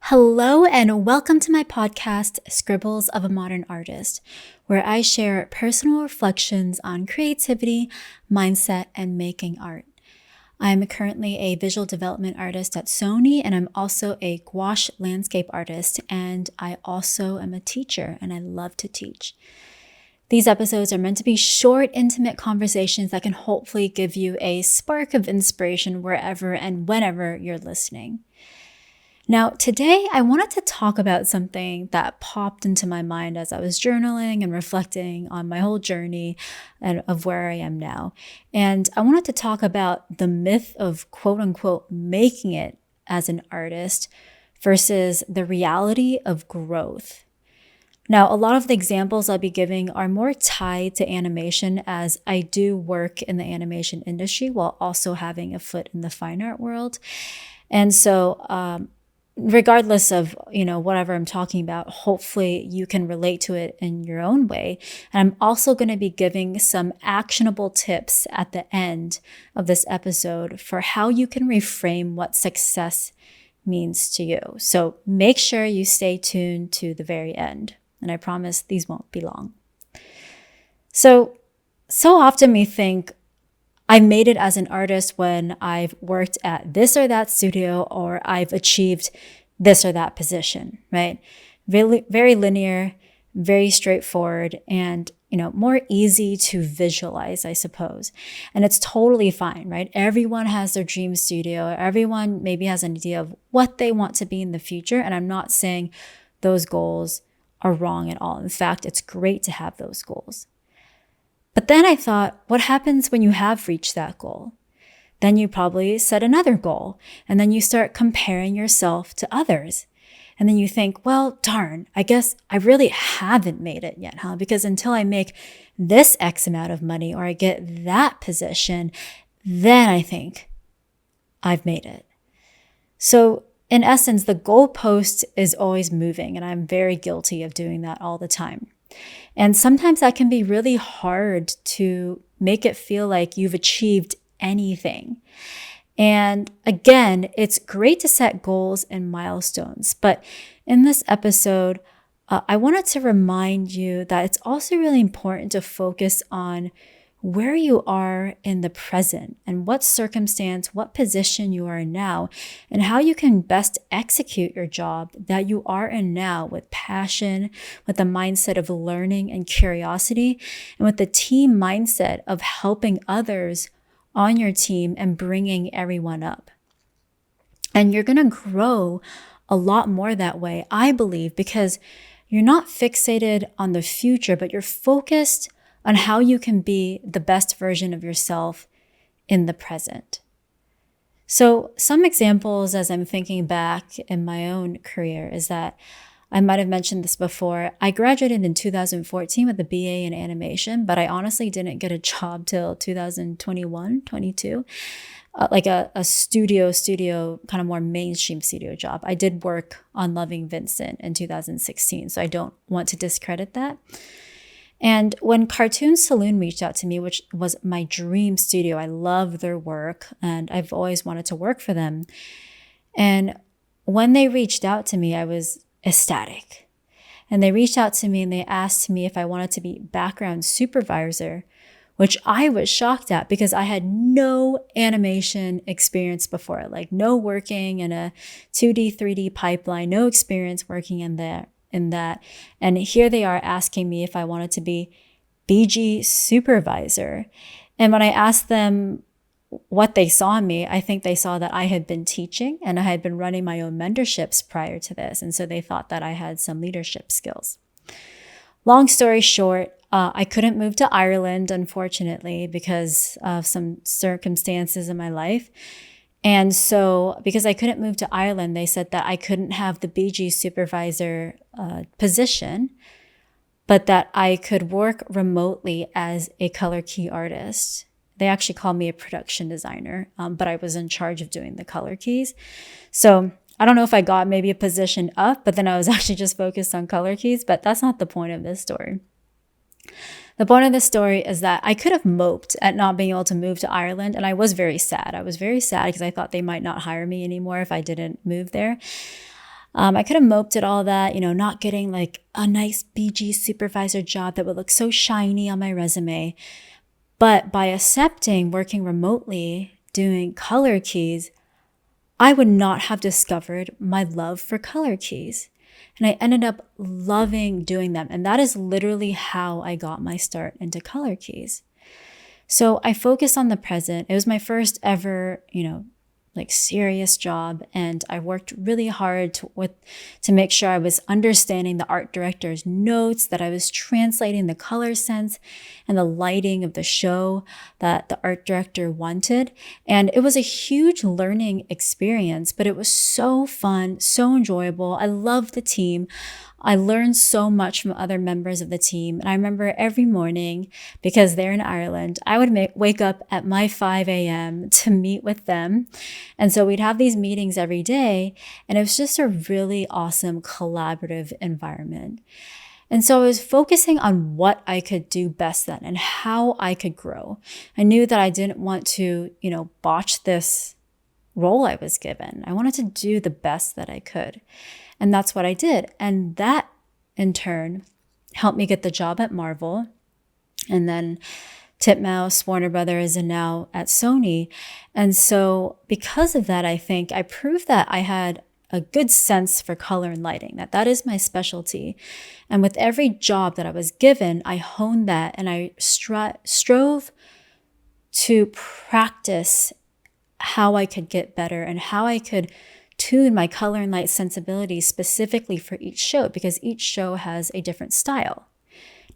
Hello and welcome to my podcast, Scribbles of a Modern Artist, where I share personal reflections on creativity, mindset, and making art. I'm currently a visual development artist at Sony, and I'm also a gouache landscape artist, and I also am a teacher, and I love to teach. These episodes are meant to be short, intimate conversations that can hopefully give you a spark of inspiration wherever and whenever you're listening. Now, today I wanted to talk about something that popped into my mind as I was journaling and reflecting on my whole journey and of where I am now. And I wanted to talk about the myth of quote unquote making it as an artist versus the reality of growth. Now, a lot of the examples I'll be giving are more tied to animation, as I do work in the animation industry while also having a foot in the fine art world. And so, regardless of, whatever I'm talking about, hopefully you can relate to it in your own way. And I'm also going to be giving some actionable tips at the end of this episode for how you can reframe what success means to you. So make sure you stay tuned to the very end. And I promise these won't be long. So often we think, I made it as an artist when I've worked at this or that studio, or I've achieved this or that position, right? Very, very linear, very straightforward, and more easy to visualize, I suppose. And it's totally fine, right? Everyone has their dream studio. Everyone maybe has an idea of what they want to be in the future. And I'm not saying those goals are wrong at all. In fact, it's great to have those goals. But then I thought, what happens when you have reached that goal? Then you probably set another goal, and then you start comparing yourself to others. And then you think, well, darn, I guess I really haven't made it yet, huh? Because until I make this X amount of money or I get that position, then I think I've made it. So in essence, the goalpost is always moving, and I'm very guilty of doing that all the time. And sometimes that can be really hard to make it feel like you've achieved anything. And again, it's great to set goals and milestones. But in this episode, I wanted to remind you that it's also really important to focus on where you are in the present and what circumstance, what position you are in now, and how you can best execute your job that you are in now with passion, with the mindset of learning and curiosity, and with the team mindset of helping others on your team and bringing everyone up. And you're going to grow a lot more that way, I believe, because you're not fixated on the future, but you're focused on how you can be the best version of yourself in the present. So some examples as I'm thinking back in my own career is that I might have mentioned this before. I graduated in 2014 with a BA in animation, but I honestly didn't get a job till 2021, 22, like a studio, kind of more mainstream studio job. I did work on Loving Vincent in 2016, so I don't want to discredit that. And when Cartoon Saloon reached out to me, which was my dream studio, I love their work and I've always wanted to work for them. And when they reached out to me, I was ecstatic. And they reached out to me and they asked me if I wanted to be background supervisor, which I was shocked at because I had no animation experience before, like no working in a 2D, 3D pipeline, no experience working in that. And here they are asking me if I wanted to be BG supervisor. And when I asked them what they saw in me, I think they saw that I had been teaching and I had been running my own mentorships prior to this. And so they thought that I had some leadership skills. Long story short, I couldn't move to Ireland, unfortunately, because of some circumstances in my life. And so because I couldn't move to Ireland, they said that I couldn't have the BG supervisor position, but that I could work remotely as a color key artist. They actually called me a production designer, but I was in charge of doing the color keys. So I don't know if I got maybe a position up, but then I was actually just focused on color keys, but that's not the point of this story. The point of this story is that I could have moped at not being able to move to Ireland, and I was very sad. I was very sad because I thought they might not hire me anymore if I didn't move there. I could have moped at all that, not getting like a nice BG supervisor job that would look so shiny on my resume. But by accepting working remotely, doing color keys, I would not have discovered my love for color keys. And I ended up loving doing them. And that is literally how I got my start into color keys. So I focused on the present. It was my first ever, like serious job. And I worked really hard to make sure I was understanding the art director's notes, that I was translating the color sense and the lighting of the show that the art director wanted. And it was a huge learning experience, but it was so fun, so enjoyable. I loved the team. I learned so much from other members of the team. And I remember every morning, because they're in Ireland, I would wake up at my 5 a.m. to meet with them. And so we'd have these meetings every day. And it was just a really awesome collaborative environment. And so I was focusing on what I could do best then and how I could grow. I knew that I didn't want to, botch this role I was given. I wanted to do the best that I could. And that's what I did. And that, in turn, helped me get the job at Marvel. And then Titmouse, Warner Brothers, and now at Sony. And so because of that, I think I proved that I had a good sense for color and lighting, that is my specialty. And with every job that I was given, I honed that and I strove to practice how I could get better and how I could tune my color and light sensibility specifically for each show, because each show has a different style,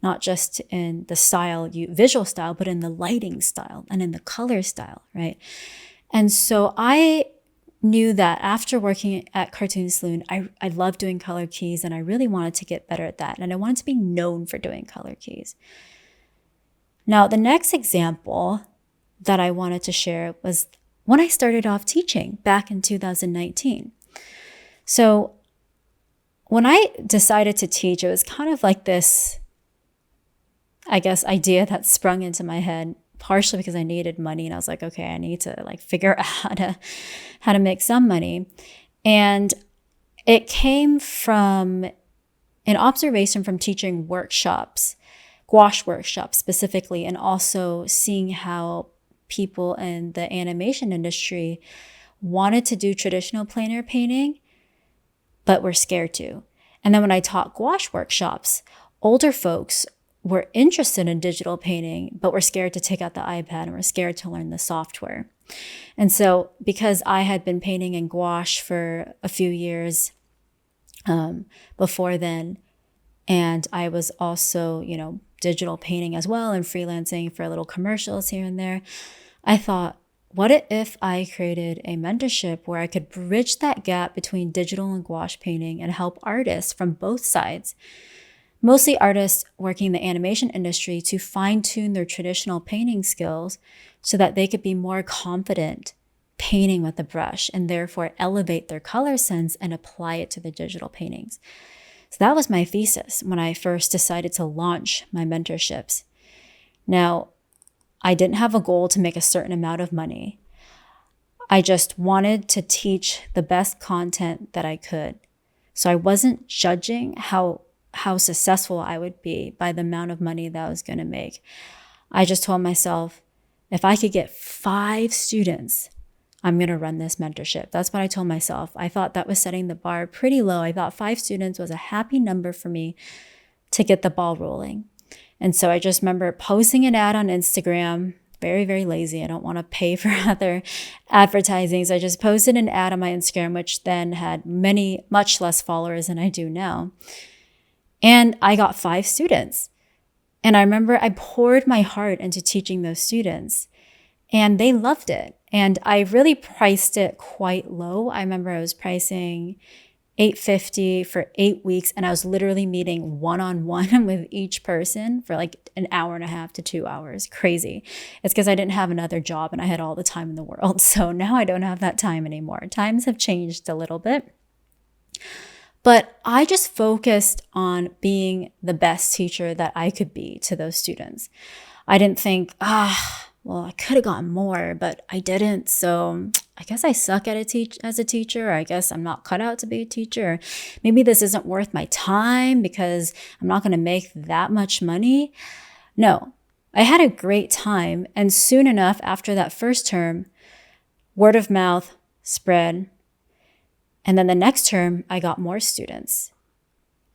not just in the style, visual style, but in the lighting style and in the color style, right? And so I knew that after working at Cartoon Saloon, I loved doing color keys and I really wanted to get better at that. And I wanted to be known for doing color keys. Now, the next example that I wanted to share was when I started off teaching back in 2019. So when I decided to teach, it was kind of like this, I guess, idea that sprung into my head, partially because I needed money. And I was like, okay, I need to figure out how to make some money. And it came from an observation from teaching workshops, gouache workshops specifically, and also seeing how people in the animation industry wanted to do traditional plein air painting, but were scared to. And then when I taught gouache workshops, older folks were interested in digital painting, but were scared to take out the iPad and were scared to learn the software. And so because I had been painting in gouache for a few years before then, and I was also, digital painting as well and freelancing for little commercials here and there, I thought, what if I created a mentorship where I could bridge that gap between digital and gouache painting and help artists from both sides, mostly artists working in the animation industry, to fine-tune their traditional painting skills so that they could be more confident painting with a brush and therefore elevate their color sense and apply it to the digital paintings. So that was my thesis when I first decided to launch my mentorships. Now, I didn't have a goal to make a certain amount of money. I just wanted to teach the best content that I could. So I wasn't judging how successful I would be by the amount of money that I was going to make. I just told myself, if I could get 5 students, I'm going to run this mentorship. That's what I told myself. I thought that was setting the bar pretty low. I thought 5 students was a happy number for me to get the ball rolling. And so I just remember posting an ad on Instagram, very, very lazy. I don't want to pay for other advertising. So I just posted an ad on my Instagram, which then had much less followers than I do now. And I got 5 students. And I remember I poured my heart into teaching those students and they loved it. And I really priced it quite low. I remember I was pricing $850 for 8 weeks. And I was literally meeting one-on-one with each person for an hour and a half to 2 hours. Crazy. It's because I didn't have another job and I had all the time in the world. So now I don't have that time anymore. Times have changed a little bit. But I just focused on being the best teacher that I could be to those students. I didn't think, well, I could have gotten more, but I didn't. So I guess I suck at as a teacher. Or I guess I'm not cut out to be a teacher. Or maybe this isn't worth my time because I'm not going to make that much money. No, I had a great time. And soon enough, after that first term, word of mouth spread. And then the next term, I got more students.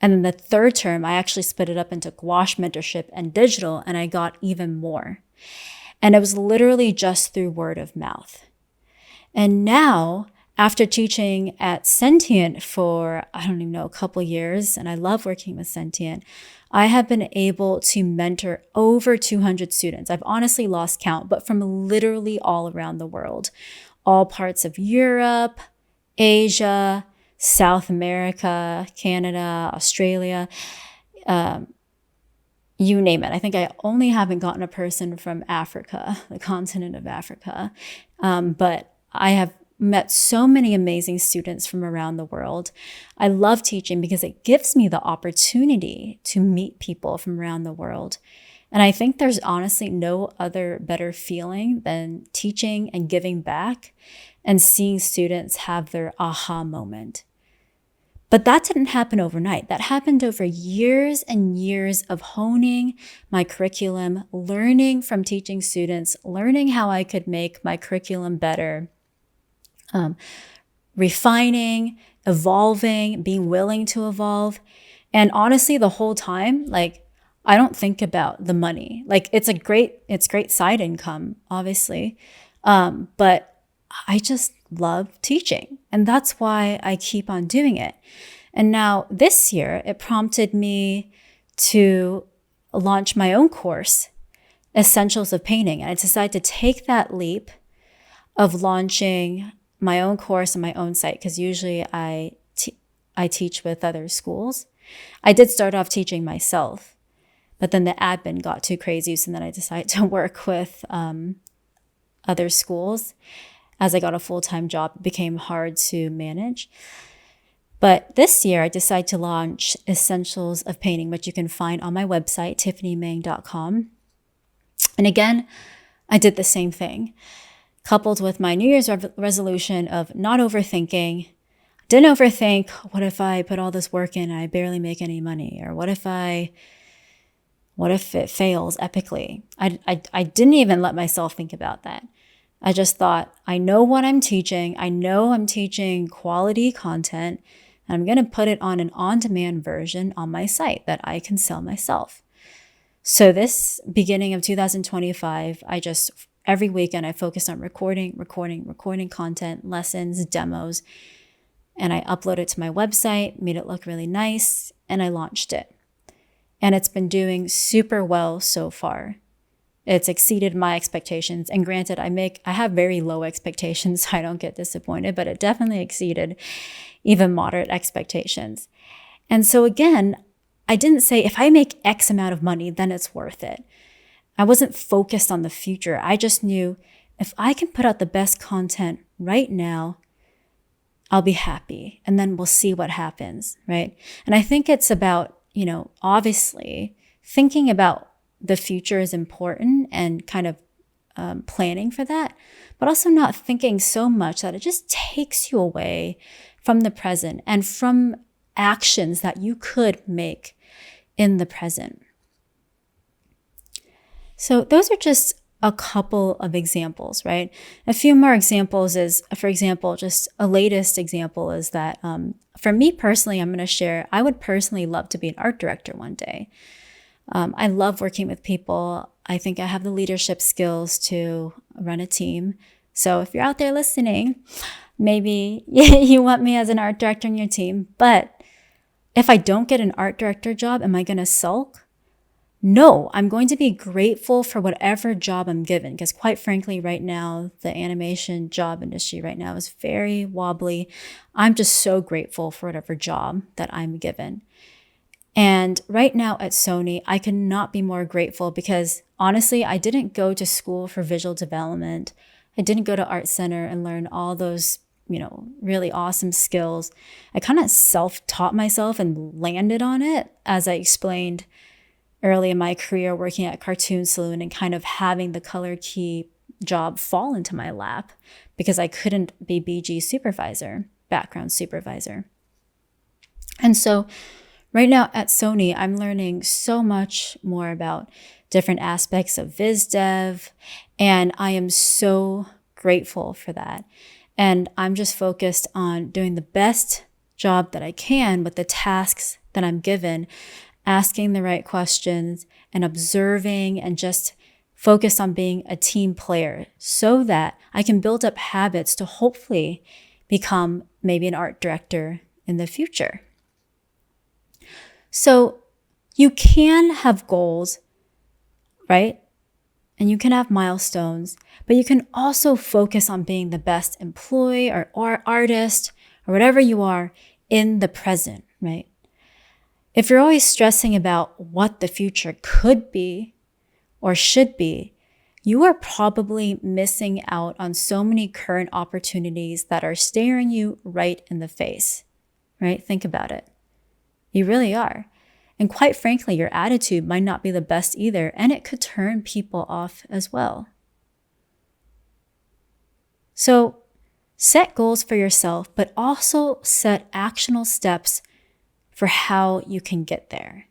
And then the third term, I actually split it up into gouache mentorship and digital, and I got even more. And it was literally just through word of mouth. And now, after teaching at Sentient for, I don't even know, a couple years, and I love working with Sentient, I have been able to mentor over 200 students. I've honestly lost count, but from literally all around the world, all parts of Europe, Asia, South America, Canada, Australia, you name it. I think I only haven't gotten a person from Africa, the continent of Africa, but I have met so many amazing students from around the world. I love teaching because it gives me the opportunity to meet people from around the world. And I think there's honestly no other better feeling than teaching and giving back and seeing students have their aha moment. But that didn't happen overnight. That happened over years and years of honing my curriculum, learning from teaching students, learning how I could make my curriculum better, refining, evolving, being willing to evolve. And honestly, the whole time, like, I don't think about the money. Like, it's great side income, obviously. But I just love teaching. And that's why I keep on doing it. And now this year, it prompted me to launch my own course, Essentials of Painting. And I decided to take that leap of launching my own course on my own site, because usually I teach with other schools. I did start off teaching myself, but then the admin got too crazy. So then I decided to work with other schools. As I got a full-time job, it became hard to manage. But this year, I decided to launch Essentials of Painting, which you can find on my website, TiffanyMang.com. And again, I did the same thing, coupled with my New Year's resolution of not overthinking. Didn't overthink, what if I put all this work in and I barely make any money? Or what if it fails epically? I didn't even let myself think about that. I just thought, I know what I'm teaching. I know I'm teaching quality content. And I'm going to put it on an on-demand version on my site that I can sell myself. So this beginning of 2025, every weekend I focused on recording content, lessons, demos, and I uploaded it to my website, made it look really nice, and I launched it. And it's been doing super well so far. It's exceeded my expectations. And granted, I have very low expectations, so I don't get disappointed, but it definitely exceeded even moderate expectations. And so again, I didn't say if I make X amount of money, then it's worth it. I wasn't focused on the future. I just knew if I can put out the best content right now, I'll be happy. And then we'll see what happens, right? And I think it's about, obviously thinking about the future is important and kind of planning for that, but also not thinking so much that it just takes you away from the present and from actions that you could make in the present. So those are just a couple of examples, right? A few more examples is, for example, just a latest example is that for me personally, I'm going to share, I would personally love to be an art director one day. I love working with people. I think I have the leadership skills to run a team. So if you're out there listening, maybe you want me as an art director on your team. But if I don't get an art director job, am I going to sulk? No, I'm going to be grateful for whatever job I'm given. Because quite frankly, right now, the animation job industry right now is very wobbly. I'm just so grateful for whatever job that I'm given. And right now at Sony, I could not be more grateful because honestly, I didn't go to school for visual development. I didn't go to art center and learn all those, really awesome skills. I kind of self-taught myself and landed on it, as I explained early in my career working at Cartoon Saloon and kind of having the color key job fall into my lap because I couldn't be BG supervisor, background supervisor. And so right now at Sony, I'm learning so much more about different aspects of biz dev, and I am so grateful for that. And I'm just focused on doing the best job that I can with the tasks that I'm given, asking the right questions and observing, and just focus on being a team player so that I can build up habits to hopefully become maybe an art director in the future. So you can have goals, right? And you can have milestones, but you can also focus on being the best employee or artist or whatever you are in the present, right? If you're always stressing about what the future could be or should be, you are probably missing out on so many current opportunities that are staring you right in the face, right? Think about it. You really are. And quite frankly, your attitude might not be the best either, and it could turn people off as well. So set goals for yourself, but also set actionable steps for how you can get there.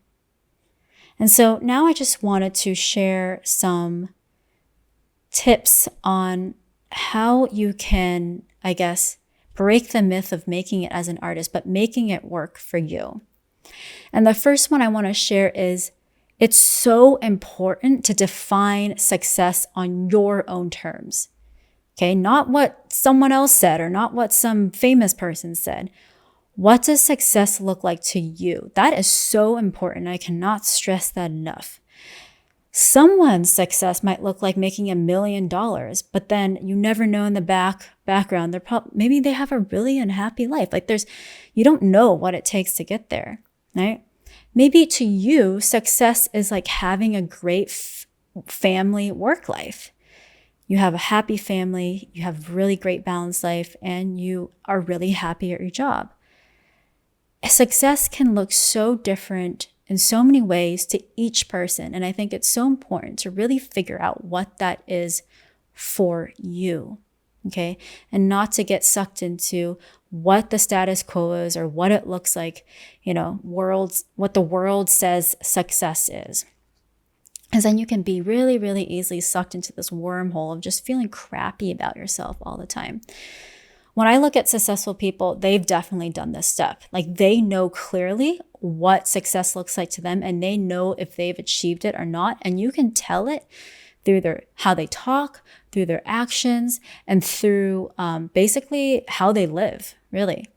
And so now I just wanted to share some tips on how you can, I guess, break the myth of making it as an artist, but making it work for you. And the first one I want to share is it's so important to define success on your own terms. Okay, not what someone else said or not what some famous person said. What does success look like to you? That is so important. I cannot stress that enough. Someone's success might look like making $1 million, but then you never know in the background, maybe they have a really unhappy life. Like you don't know what it takes to get there, right? Maybe to you, success is like having a great family work life. You have a happy family, you have really great balanced life, and you are really happy at your job. Success can look so different in so many ways to each person. And I think it's so important to really figure out what that is for you, okay? And not to get sucked into what the status quo is or what it looks like, what the world says success is. Because then you can be really, really easily sucked into this wormhole of just feeling crappy about yourself all the time. When I look at successful people, they've definitely done this step. Like they know clearly what success looks like to them, and they know if they've achieved it or not. And you can tell it through how they talk, through their actions, and through basically how they live, really.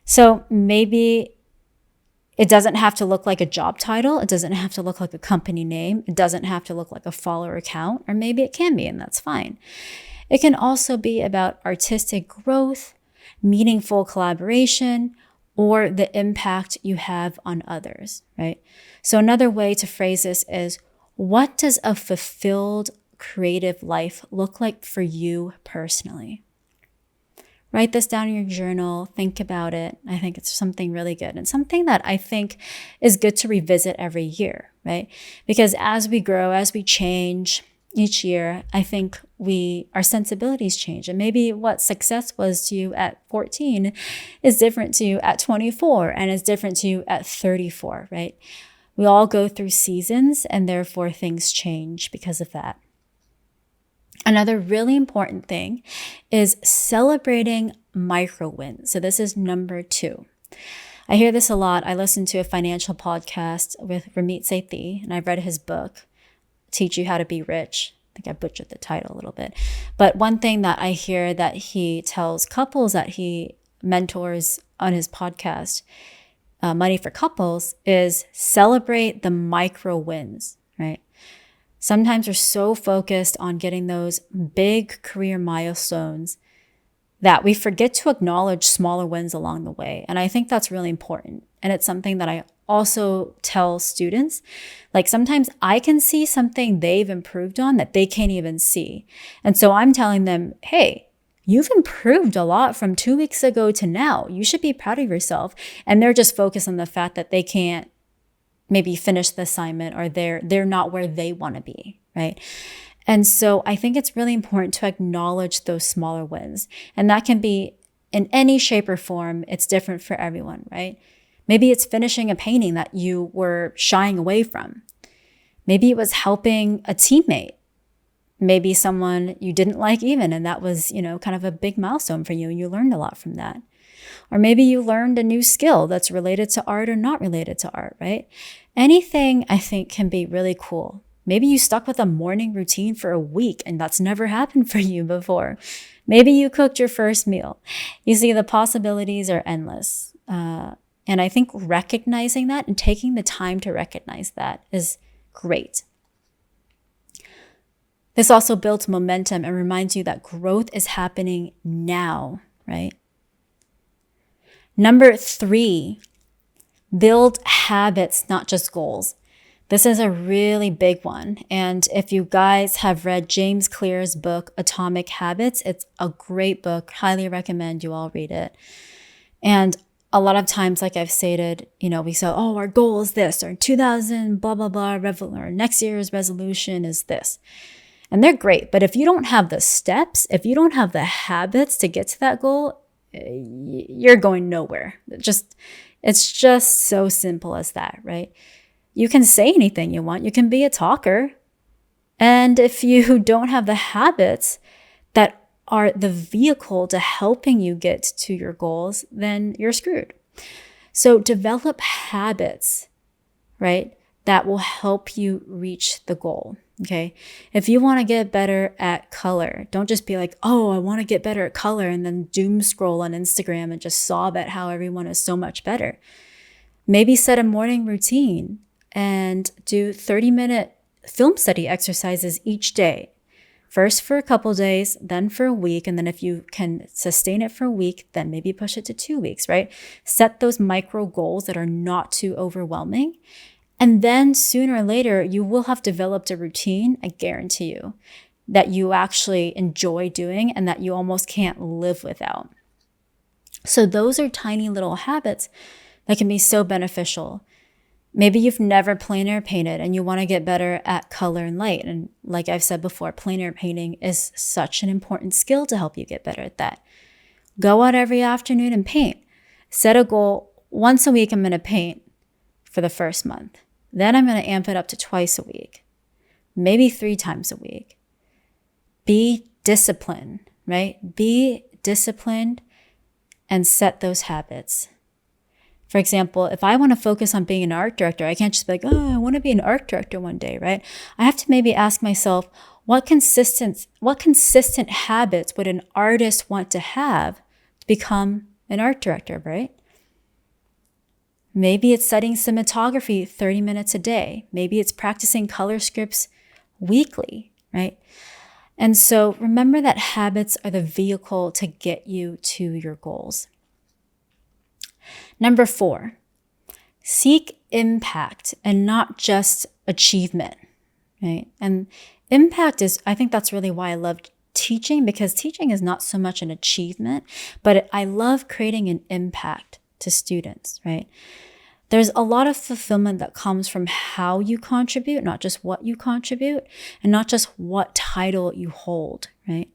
So maybe it doesn't have to look like a job title. It doesn't have to look like a company name. It doesn't have to look like a follower count, or maybe it can be, and that's fine. It can also be about artistic growth, meaningful collaboration, or the impact you have on others, right? So another way to phrase this is, what does a fulfilled creative life look like for you personally? Write this down in your journal, think about it. I think it's something really good and something that I think is good to revisit every year, right? Because as we grow, as we change each year, I think our sensibilities change. And maybe what success was to you at 14 is different to you at 24 and is different to you at 34, right? We all go through seasons, and therefore things change because of that. Another really important thing is celebrating micro wins. So this is number 2. I hear this a lot. I listen to a financial podcast with Ramit Sethi, and I've read his book, Teach You How to Be Rich. I think I butchered the title a little bit. But one thing that I hear that he tells couples that he mentors on his podcast, Money for Couples, is celebrate the micro wins, right? Sometimes we're so focused on getting those big career milestones that we forget to acknowledge smaller wins along the way. And I think that's really important. And it's something that I also tell students. Like sometimes I can see something they've improved on that they can't even see. And so I'm telling them, hey, you've improved a lot from 2 weeks ago to now. You should be proud of yourself. And they're just focused on the fact that they can't maybe finish the assignment, or they're not where they want to be, right? And so I think it's really important to acknowledge those smaller wins. And that can be in any shape or form. It's different for everyone, right? Maybe it's finishing a painting that you were shying away from. Maybe it was helping a teammate. Maybe someone you didn't like even, and that was, kind of a big milestone for you, and you learned a lot from that. Or maybe you learned a new skill that's related to art or not related to art, right? Anything I think can be really cool. Maybe you stuck with a morning routine for a week and that's never happened for you before. Maybe you cooked your first meal. You see, the possibilities are endless. And I think recognizing that and taking the time to recognize that is great. This also builds momentum and reminds you that growth is happening now, right? Number 3, build habits, not just goals. This is a really big one. And if you guys have read James Clear's book, Atomic Habits, it's a great book. Highly recommend you all read it. And a lot of times, like I've stated, we say, oh, our goal is this, or 2000, blah, blah, blah, or next year's resolution is this. And they're great. But if you don't have the steps, if you don't have the habits to get to that goal, you're going nowhere. It's just so simple as that, right? You can say anything you want. You can be a talker. And if you don't have the habits that are the vehicle to helping you get to your goals, then you're screwed. So develop habits, right, that will help you reach the goal. Okay. If you want to get better at color, don't just be like, oh, I want to get better at color, and then doom scroll on Instagram and just sob at how everyone is so much better. Maybe set a morning routine and do 30-minute film study exercises each day. First for a couple days, then for a week. And then if you can sustain it for a week, then maybe push it to 2 weeks, right? Set those micro goals that are not too overwhelming. And then sooner or later, you will have developed a routine, I guarantee you, that you actually enjoy doing and that you almost can't live without. So those are tiny little habits that can be so beneficial. Maybe you've never plein air painted and you want to get better at color and light. And like I've said before, plein air painting is such an important skill to help you get better at that. Go out every afternoon and paint. Set a goal. Once a week, I'm going to paint for the first month. Then I'm going to amp it up to twice a week, maybe 3 times a week. Be disciplined, right? Be disciplined and set those habits. For example, if I want to focus on being an art director, I can't just be like, oh, I want to be an art director one day, right? I have to maybe ask myself, what consistent habits would an artist want to have to become an art director, right? Maybe it's studying cinematography 30 minutes a day. Maybe it's practicing color scripts weekly, right? And so remember that habits are the vehicle to get you to your goals. Number 4, seek impact and not just achievement, right? And impact I think that's really why I love teaching, because teaching is not so much an achievement, but I love creating an impact to students, right? There's a lot of fulfillment that comes from how you contribute, not just what you contribute, and not just what title you hold, right?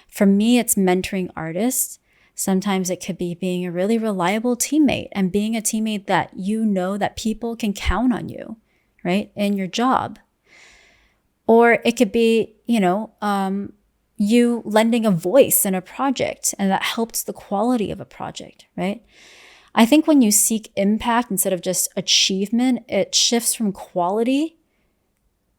For me, it's mentoring artists. Sometimes it could be being a really reliable teammate and being a teammate that you know that people can count on you, right, in your job. Or it could be, you lending a voice in a project, and that helps the quality of a project, right? I think when you seek impact instead of just achievement, it shifts from quality.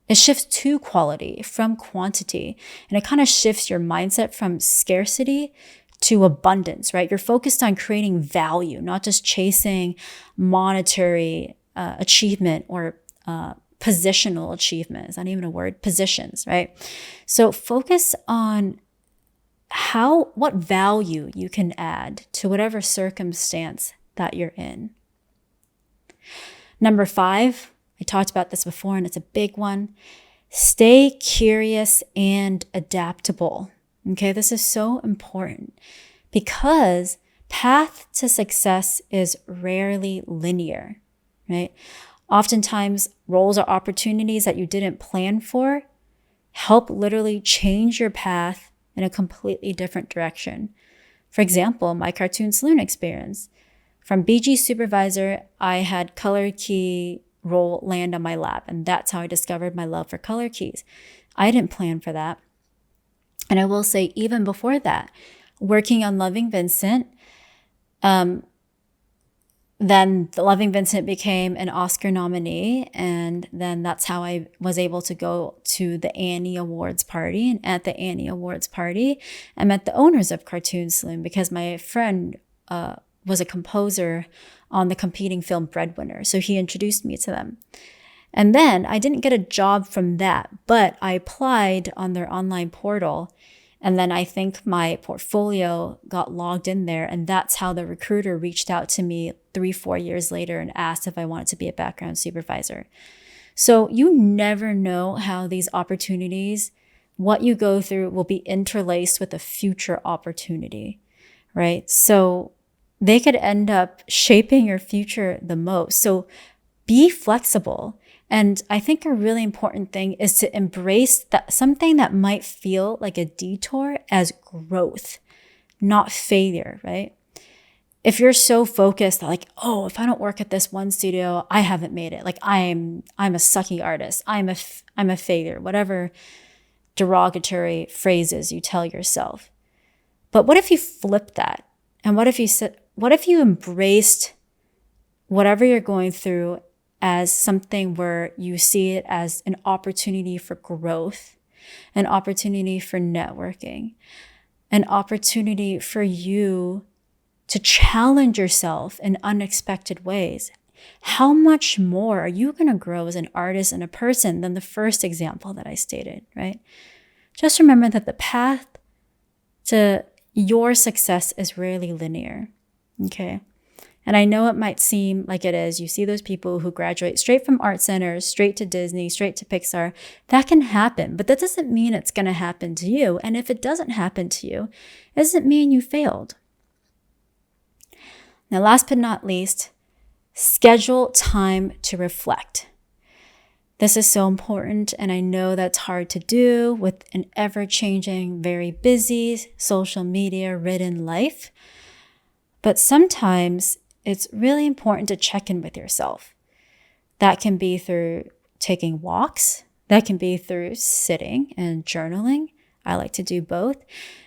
It shifts to quality from quantity. And it kind of shifts your mindset from scarcity to abundance, right? You're focused on creating value, not just chasing monetary achievement or positional achievement. It's not even a word, positions, right? So focus on what value you can add to whatever circumstance that you're in. Number 5, I talked about this before and it's a big one. Stay curious and adaptable. Okay, this is so important because path to success is rarely linear, right? Oftentimes, roles or opportunities that you didn't plan for help literally change your path in a completely different direction. For example, my cartoon saloon experience. From BG supervisor, I had color key roll land on my lap, and that's how I discovered my love for color keys. I didn't plan for that. And I will say, even before that, working on Loving Vincent, then the Loving Vincent became an Oscar nominee, and then that's how I was able to go to the Annie Awards party. And at the Annie Awards party, I met the owners of Cartoon Saloon because my friend was a composer on the competing film Breadwinner, so he introduced me to them. And then I didn't get a job from that, but I applied on their online portal. And then I think my portfolio got logged in there. And that's how the recruiter reached out to me 3-4 years later and asked if I wanted to be a background supervisor. So you never know how these opportunities, what you go through, will be interlaced with a future opportunity, right? So they could end up shaping your future the most. So be flexible. And I think a really important thing is to embrace that something that might feel like a detour as growth, not failure, right? If you're so focused that like, oh, if I don't work at this one studio, I haven't made it. Like I'm a sucky artist. I'm a failure, whatever derogatory phrases you tell yourself. But what if you flip that? And what if you embraced whatever you're going through as something where you see it as an opportunity for growth, an opportunity for networking, an opportunity for you to challenge yourself in unexpected ways? How much more are you going to grow as an artist and a person than the first example that I stated, right? Just remember that the path to your success is rarely linear, okay? And I know it might seem like it is. You see those people who graduate straight from art centers, straight to Disney, straight to Pixar. That can happen, but that doesn't mean it's going to happen to you. And if it doesn't happen to you, it doesn't mean you failed. Now, last but not least, schedule time to reflect. This is so important, and I know that's hard to do with an ever-changing, very busy, social media-ridden life. But sometimes it's really important to check in with yourself. That can be through taking walks. That can be through sitting and journaling. I like to do both.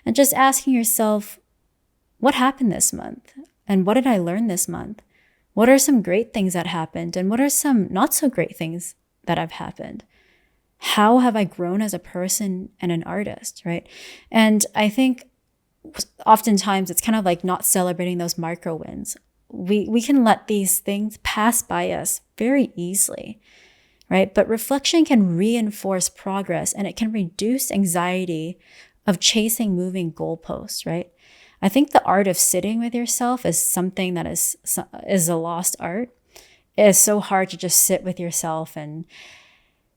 And just asking yourself, what happened this month? And what did I learn this month? What are some great things that happened? And what are some not so great things that have happened? How have I grown as a person and an artist, right? And I think oftentimes it's kind of like not celebrating those micro wins. We can let these things pass by us very easily, right? But reflection can reinforce progress, and it can reduce anxiety of chasing moving goalposts, right? I think the art of sitting with yourself is something that is a lost art. It is so hard to just sit with yourself and,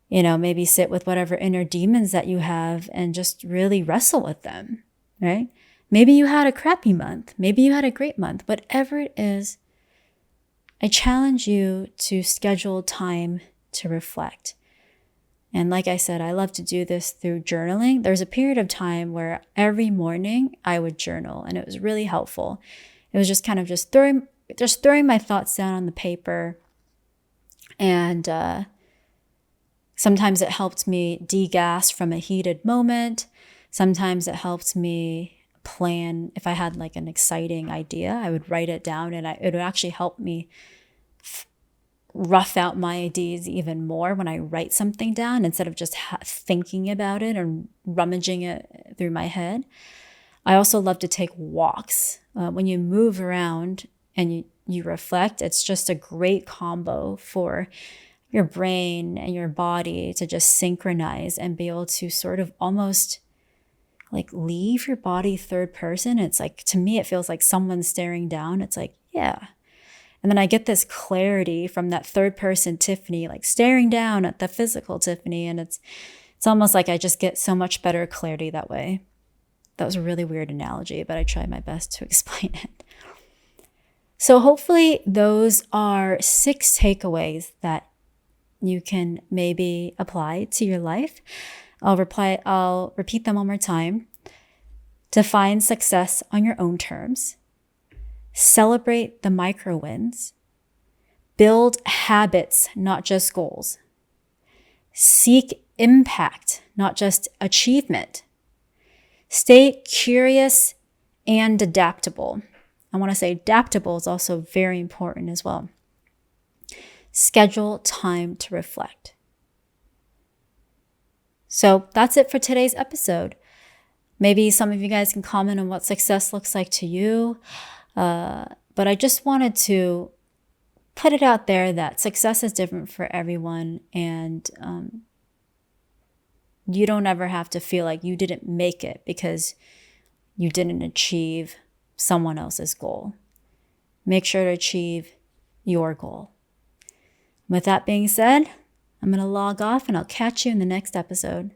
maybe sit with whatever inner demons that you have and just really wrestle with them, right? Maybe you had a crappy month. Maybe you had a great month. Whatever it is, I challenge you to schedule time to reflect. And like I said, I love to do this through journaling. There's a period of time where every morning I would journal, and it was really helpful. It was just kind of just throwing my thoughts down on the paper. And sometimes it helped me degas from a heated moment. Sometimes it helped me plan. If I had like an exciting idea, I would write it down, and it would actually help me rough out my ideas even more when I write something down instead of just thinking about it and rummaging it through my head. I also love to take walks. When you move around and you reflect, it's just a great combo for your brain and your body to just synchronize and be able to sort of almost like leave your body third person. It's like, to me, it feels like someone's staring down. It's like, yeah. And then I get this clarity from that third person Tiffanie, like staring down at the physical Tiffanie. And it's almost like I just get so much better clarity that way. That was a really weird analogy, but I tried my best to explain it. So hopefully those are 6 takeaways that you can maybe apply to your life. I'll repeat them one more time. Define success on your own terms. Celebrate the micro wins. Build habits, not just goals. Seek impact, not just achievement. Stay curious and adaptable. I want to say adaptable is also very important as well. Schedule time to reflect. So that's it for today's episode. Maybe some of you guys can comment on what success looks like to you. But I just wanted to put it out there that success is different for everyone. And you don't ever have to feel like you didn't make it because you didn't achieve someone else's goal. Make sure to achieve your goal. With that being said, I'm going to log off and I'll catch you in the next episode.